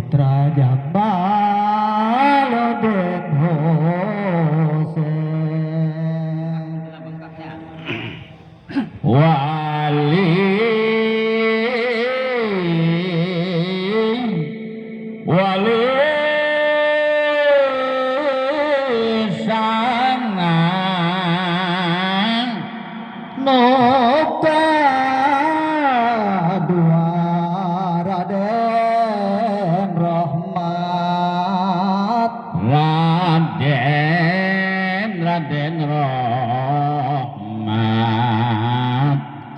putra Jamaluddin Husain wali wali sangang nota dua Raden Rahmat Raden Rahmat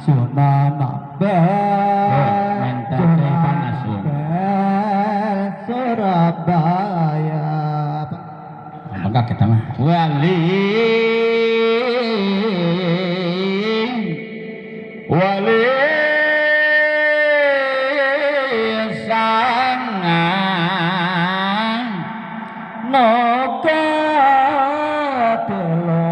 Sunan Ampel Surabaya apakah kita mah wali sangang noka telo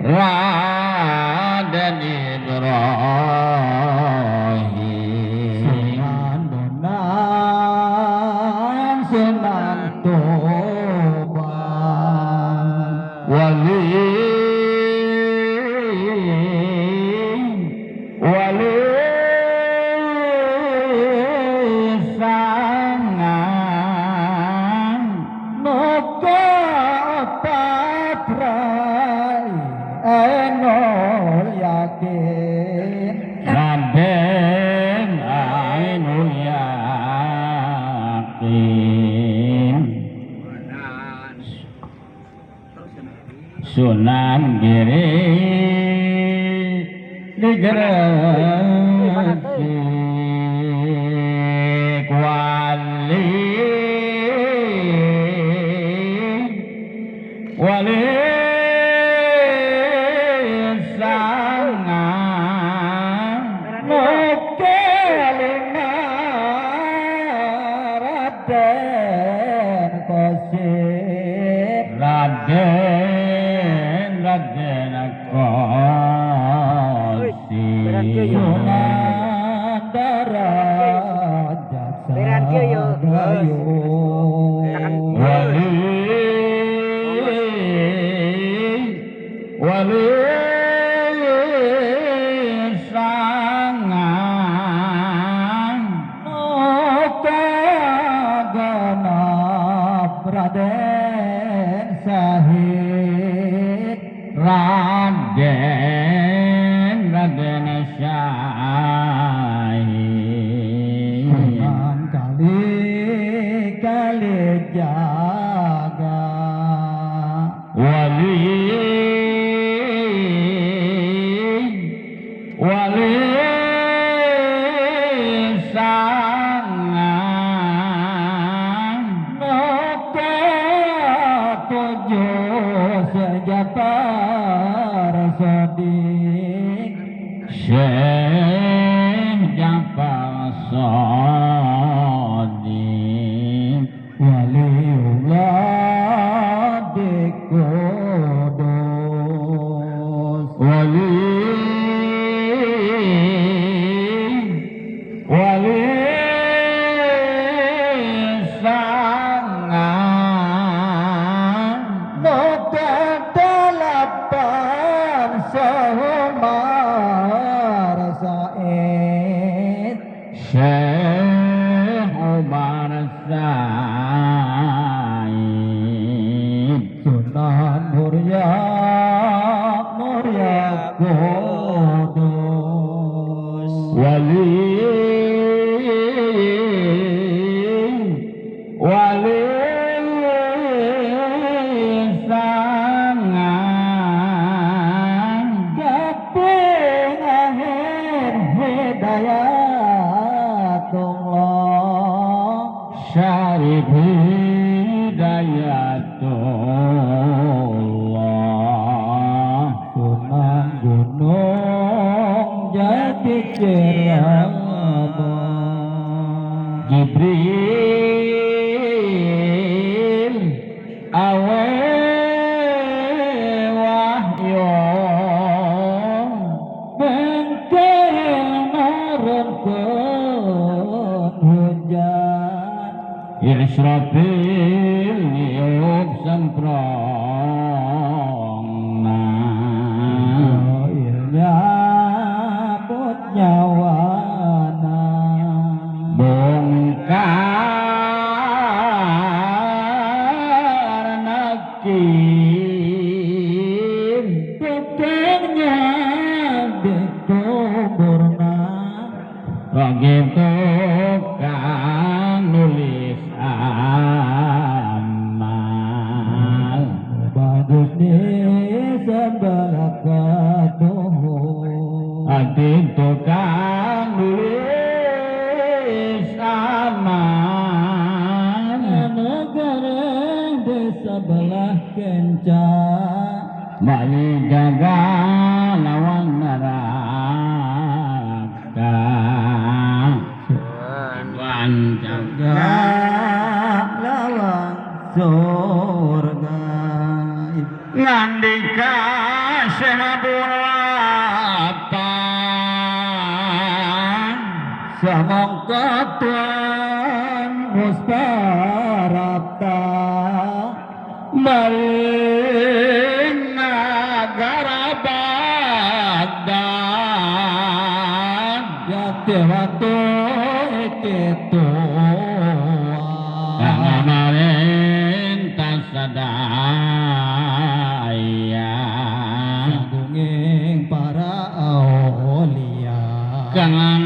Raden Ibrahim Sunan Bonang Sunan Tuban wali sangang noka patrai Ainul Yakin Raden Ainul Yakin Sunan Giri digresik wali sangang nukelina Raden Qasim Raden Qasim Sunan Darajat Sadayu wali sangang noka genap Raden Syahid Raden Syahid Sunan kali jaga wali sangang noka tujuh sejatar Sodik Syekh Jafar Sodik waliullah di Kudus wali sangang noka delapan Umar Said Syekh Umar Said Sunan Muria Kudus wali sangang gabung akhir hidayatullah syarif hidayatullah Sunan Gunung Jati Cirebon Jibril awe wahyu bengkel marun hujan Israfil niup semprongna nyabut nyawana bongkar nakin tutupnya di kuburna begitu kan nulis amal bagus di sebelah ketuhuh hati tukang nulis amal negara di sebelah kencang balik jaga lawan neraka Tuhan jaga lawan surga ngandika sehabulatan samangka Tuhan mustarata maring nagara Baghdad yakti itu pangamarentah sadaya sambunging para aulia kangen